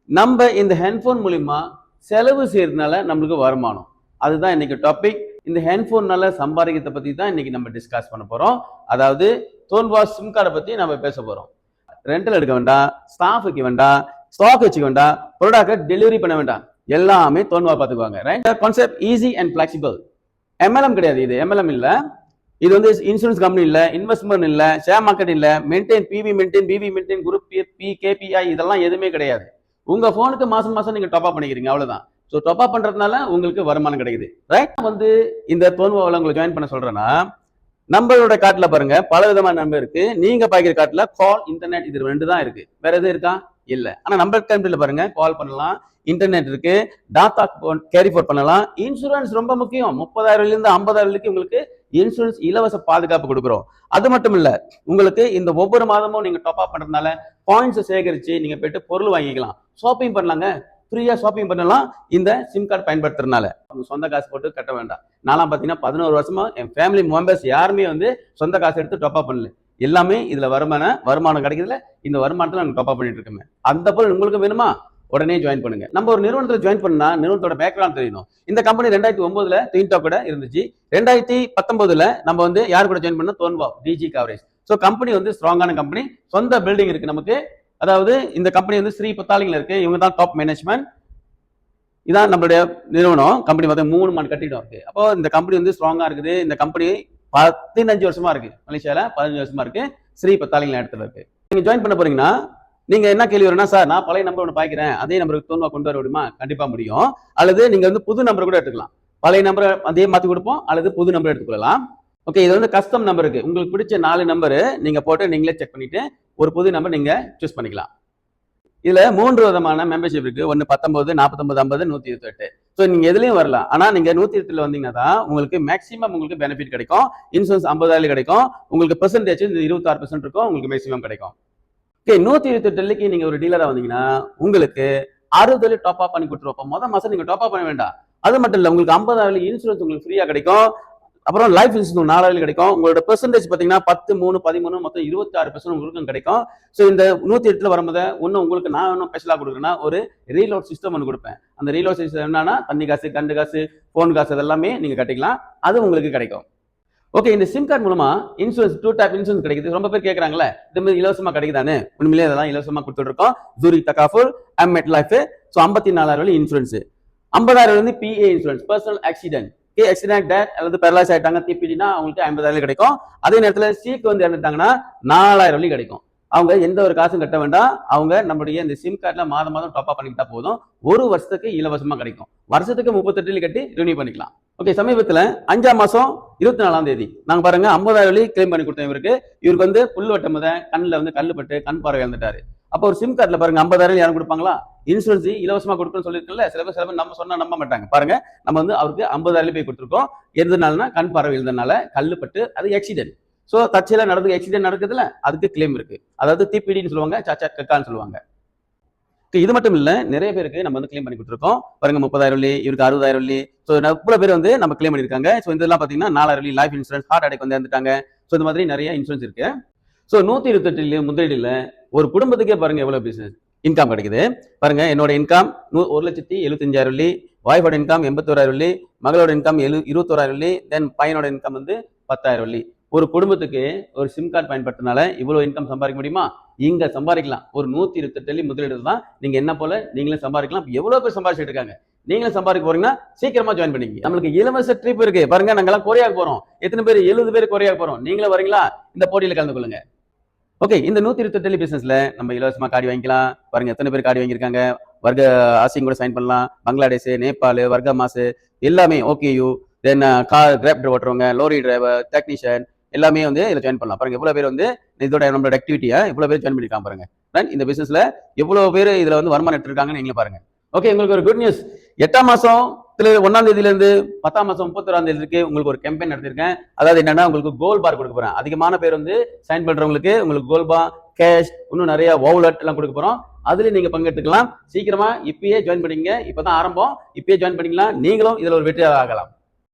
நம்ம இந்த ஹேண்ட்போன் மூலியமா செலவு செய்யறதுனால நம்மளுக்கு வருமானம், அதுதான் இன்னைக்கு டாபிக். இந்த ஹேண்ட்போன்னால சம்பாதிக்கிறத பத்தி தான் இன்னைக்கு நம்ம டிஸ்கஸ் பண்ண போறோம். அதாவது தோன்வாஸ் சிம் கார்டை பத்தி நம்ம பேச போறோம். ரெண்டல் எடுக்க வேண்டாம், ஸ்டாஃப் வைக்க வேண்டாம், ஸ்டாக் வச்சுக்க வேண்டாம், ப்ராடக்ட் டெலிவரி பண்ண வேண்டாம், எல்லாமே தோன்வா பார்த்துக்குவாங்க. Right concept easy and flexible. MLM கிடையாது, இது எம்எல்எம் இல்ல, இது வந்து இன்சூரன்ஸ் கம்பெனி இல்ல, இன்வெஸ்ட்மெண்ட் இல்ல, ஷேர் மார்க்கெட் இல்ல, maintain PV maintain PV maintain group B KPI இதெல்லாம் எதுவுமே கிடையாது. உங்க போனுக்கு மாசம் மாசம் நீங்க டாப் அப் பண்ணிக்கிறீங்க, அவ்வளவுதான். ஸோ டாப் அப் பண்றதுனால உங்களுக்கு வருமானம் கிடைக்குது. ரைட் வந்து இந்த தோன்வாவில் உங்களை ஜாயின் பண்ண சொல்றேன்னா, நம்பரோட கார்டுல பாருங்க பல விதமான நம்பர் இருக்கு. நீங்க பாய்க்கிற கார்டுல கால், இன்டர்நெட் இது ரெண்டு தான் இருக்கு, வேற எதுவும் இருக்கா? இல்ல. ஆனா நம்பர் கம்பெனில பாருங்க கால் பண்ணலாம், இன்டர்நெட் இருக்கு, டாட்டா கேரி ஃபார்வர்ட் பண்ணலாம். இன்சூரன்ஸ் ரொம்ப முக்கியம். 30,000 இருந்து 50,000 வரைக்கும் உங்களுக்கு இன்சூரன்ஸ் இலவச பாதுகாப்பு கொடுக்குறோம். அது மட்டும் இல்ல, உங்களுக்கு இந்த ஒவ்வொரு மாதமும் நீங்க டாப் அப் பண்றதுனால பாயிண்ட்ஸ் சேகரிச்சு நீங்க போயிட்டு பொருள் வாங்கிக்கலாம், ஷாப்பிங் பண்ணலாங்க, ஃப்ரீயா ஷாப்பிங் பண்ணலாம் இந்த சிம் கார்டு பயன்படுத்துறதுனால. உங்க சொந்த காசு போட்டு கட்ட வேண்டாம். நான்லாம் பாத்தீங்கன்னா 11 வருஷமா என் ஃபேமிலி மெம்பர்ஸ் யாருமே வந்து சொந்த காசு எடுத்து டாப் அப் பண்ணல. எல்லாமே இதுல வருமானம் கிடைக்குதுல, இந்த வருமானத்துல நாங்க டாப் அப் பண்ணிட்டு இருக்கோம். அந்த பொருள் உங்களுக்கு வேணுமா? உடனே ஜாயின் பண்ணுங்க. நம்ம ஒரு நிறுவனத்துல ஜாயின் பண்ணா நிறுவனத்தோட பேக்ரவுண்ட் தெரியணும். இந்த கம்பெனி 2009ல ட்வின்டா கூட இருந்துச்சு. 2019ல நம்ம வந்து யார் கூட ஜாயின் பண்ணா, தோன்வா டிஜி கவரேஜ். ஸோ கம்பெனி வந்து ஸ்ட்ராங்கான கம்பெனி, சொந்த பில்டிங் இருக்கு நமக்கு. அதாவது இந்த கம்பெனி வந்து ஸ்ரீ பத்தாலிங்ல இருக்கு, இவங்க தான் டாப் மேனேஜ்மெண்ட். இதான் நம்மளுடைய நிறுவனம். கம்பெனி பார்த்தா 3 மாடி கட்டிடம் இருக்கு. அப்போ இந்த கம்பெனி வந்து ஸ்ட்ராங்கா இருக்குது. இந்த கம்பெனி 15 வருஷமா இருக்கு, மலேசியால 15 வருஷமா இருக்கு, ஸ்ரீ பத்தாலிங்ல இடத்துல இருக்கு. நீங்க ஜாயின் பண்ண போறீங்கன்னா நீங்க என்ன கேள்வி வரும்னா, சார் நான் பழைய நம்பர் ஒன்று பாய்க்கிறேன், அதே நம்பருக்கு தோன்வா கொண்டு வர முடியுமா? கண்டிப்பா முடியும். அல்லது நீங்க வந்து புது நம்பர் கூட எடுத்துக்கலாம். பழைய நம்பரை அதே மாத்தி கொடுப்போம், அல்லது புது நம்பர் எடுத்துக்கலாம். ஓகே, இது வந்து கஸ்டம் நம்பர் இருக்கு. உங்களுக்கு பிடிச்ச 4 நம்பர் நீங்க போட்டு நீங்களே செக் பண்ணிட்டு ஒரு புது நம்பர் நீங்க சூஸ் பண்ணிக்கலாம். இதுல 3 விதமான மெம்பர்ஷிப் இருக்கு. ஒன்னு 19, 49, 50, 128. ஸோ நீங்க எதுலயும் வரலாம். ஆனா நீங்க 128ல வந்தீங்கன்னா தான் உங்களுக்கு மேக்ஸிமம் உங்களுக்கு பெனிஃபிட் கிடைக்கும். இன்சூரன்ஸ் 50,000 கிடைக்கும். உங்களுக்கு பெர்சன்டேஜ் 26% இருக்கும், உங்களுக்கு மேக்ஸிமம் கிடைக்கும். ஓகே, 128 நீங்க ஒரு டீலரா வந்தீங்கன்னா உங்களுக்கு 60 டாப் அப் பண்ணி கொடுத்துருவோம். முதல் மாசம் நீங்க டாப் அப் பண்ண வேண்டாம். அது மட்டும் இல்ல, உங்களுக்கு 50,000 இன்சூரன்ஸ் உங்களுக்கு ஃப்ரீயா கிடைக்கும். அப்புறம் லைஃப் இன்சூரன்ஸ் 4,000 கிடைக்கும். உங்களோட பெர்சன்டேஜ் பாத்தீங்கன்னா 10, 3, 13 மொத்தம் 26% உங்களுக்கு கிடைக்கும். ஸோ இந்த 108ல வரும்போது ஒன்னும் உங்களுக்கு நான் இன்னும் ஸ்பெஷலா கொடுக்குறேன்னா ஒரு ரீலோட் சிஸ்டம் ஒன்று கொடுப்பேன். அந்த ரீலோட் சிஸ்டம் என்னன்னா, தண்ணி காசு, கண்டு காசு, போன் காசு இதெல்லாமே நீங்க கட்டிக்கலாம், அது உங்களுக்கு கிடைக்கும். ஓகே, இந்த சிம் கார்டு மூலமா இன்சூரன்ஸ் 2 டைப் இன்சூரன்ஸ் கிடைக்குது. ரொம்ப பேர் கேட்கறாங்களே, இந்த மாதிரி இலவசமா கிடைக்குதானே? உண்மையிலேயே அதெல்லாம் இலவசமா கொடுத்துட்டு இருக்கோம். ஜூரி தகாஃபுல், எம்மெட் லைஃப். ஸோ 54,000 இன்சூரன்ஸ், 50,000 வந்து PA insurance, personal accident, accident death அல்லது பேரலைஸ் ஆயிட்டாங்க, தீப்பிடினா அவங்களுக்கு 50,000 கிடைக்கும். அதே நேரத்தில் சீக்கு வந்து இறந்துட்டாங்கன்னா 4,000 கிடைக்கும். அவங்க எந்த ஒரு காசும் கட்ட வேண்டாம். அவங்க நம்மளுடைய இந்த சிம் கார்டுல மாதம் மாதம் டாப் அப் பண்ணிக்கிட்டா போதும். ஒரு வருஷத்துக்கு இலவசமா கிடைக்கும். வருஷத்துக்கு 38 கட்டி ரினியூ பண்ணிக்கலாம். ஓகே, சமீபத்துல 5ஆம் மாசம் 24ஆம் தேதி நாங்க பாருங்க 50,000 கிளைம் பண்ணி கொடுத்தோம் இவருக்கு. இவருக்கு வந்து புல் வட்டம் கண்ணுல வந்து கல்லு பட்டு கண் பார்வை இழந்துட்டாரு. அப்போ ஒரு சிம் கார்டுல பாருங்க 50,000 யாரும் கொடுப்பாங்களா? இன்சூரன்ஸ் இலவசமா கொடுக்கணும்னு சொல்லியிருக்கல. சில பேர் நம்ம சொன்னா நம்ப மாட்டாங்க. பாருங்க, நம்ம வந்து அவருக்கு 50,000 போய் கொடுத்துருக்கோம். எதுனாலனா கண் பார்வை இழந்தனால, கல்லு பட்டு, அது ஆக்சிடென்ட். ஸோ தற்செயலா நடந்து ஆக்சிடென்ட் நடக்குதுல, அதுக்கு கிளைம் இருக்கு. அதாவது தீப்பிடின்னு சொல்லுவாங்க, சாச்சா கக்கான்னு சொல்லுவாங்க. இது மட்டும் இல்ல, நிறைய பேருக்கு நம்ம வந்து கிளைம் பண்ணி கொடுத்துருக்கோம். பாருங்க 30,000, இவருக்கு 60,000. ஸோ இவ்வளவு பேர் வந்து நம்ம கிளைம் பண்ணிருக்காங்க. ஸோ இதெல்லாம் பாத்தீங்கன்னா 4,000 லைஃப் இன்சூரன்ஸ், ஹார்ட் அட்டாக் வந்து இறந்துட்டாங்க. ஸோ இந்த மாதிரி நிறைய இன்சூரன்ஸ் இருக்கு. ஸோ 128 முதலீடுல ஒரு குடும்பத்துக்கே பாருங்க எவ்வளவு பிசினஸ் இன்கம் கிடைக்குது. பாருங்க, என்னோட இன்கம் 1,75,000, வாய்ஃபோட இன்கம் 81,000, மகளோட இன்கம் 21,000, தென் பையனோட இன்கம் வந்து 10,000. ஒரு குடும்பத்துக்கு ஒரு சிம் கார்டு பயன்படுத்தினால இவ்வளவு இன்கம் சம்பாதிக்க முடியுமா? இங்க சம்பாதிக்கலாம். ஒரு 128 முதலீடு தான். நீங்க என்ன போல நீங்களும் சம்பாதிக்கலாம். எவ்வளவு பேர் சம்பாதிச்சுட்டு இருக்காங்க, நீங்களும் சம்பாதிக்க போறீங்கன்னா சீக்கிரமா ஜாயின் பண்ணிக்க. நம்மளுக்கு இலவச ட்ரிப் இருக்கு. பாருங்க, நாங்கெல்லாம் கொரியாக்கு போறோம். எத்தனை பேர்? 70 பேர் கொரியாக்கு போறோம். நீங்களும் வரீங்களா? இந்த போட்டியில கலந்து கொள்ளுங்க. ஓகே, இந்த 128 பிசினஸ்ல நம்ம இலவசமா கார்டு வாங்கிக்கலாம். பாருங்க எத்தனை பேர் கார்டு வாங்கியிருக்காங்க. வர்க்க ஆசியும் கூட சைன் பண்ணலாம். பங்களாதேஷ், நேபாள், வர்க்க மாசு எல்லாமே ஓகேயூ, தென் கார் கிராப் ஓட்டுறவங்க, லோரி டிரைவர், டெக்னீஷியன் எல்லாமே வந்து இதில் ஜாயின் பண்ணலாம். பாருங்க எவ்வளவு பேர் வந்து இதோட நம்மளோட ஆக்டிவிட்டியா இவ்வளவு பேர் ஜாயின் பண்ணிருக்காங்க. பாருங்க இந்த பிசினஸ்ல எவ்வளவு பேர் இதுல வந்து வருமானம் எடுத்திருக்காங்கன்னு நீங்களே பாருங்க. ஓகே, உங்களுக்கு ஒரு குட் நியூஸ். 8ஆம் மாசம் 1ஆம் தேதியில இருந்து 10ஆம் மாசம் 31ஆம் தேதிக்கு உங்களுக்கு ஒரு கேம்பெயின் நடத்திருக்கேன். அதாவது என்னன்னா, உங்களுக்கு கோல்ட் பார் கொடுக்க போறேன். அதிகமான பேர் வந்து சைன் பண்றவங்களுக்கு உங்களுக்கு கோல்ட் பார், கேஷ், இன்னும் நிறைய வாலெட் எல்லாம் கொடுக்க போறோம். அதுல நீங்க பங்கெடுத்துக்கலாம். சீக்கிரமா இப்பயே ஜாயின் பண்ணிங்க. இப்பதான் ஆரம்பம். இப்பயே ஜாயின் பண்ணிக்கலாம். நீங்களும் இதுல ஒரு வெற்றியாளர் ஆகலாம்.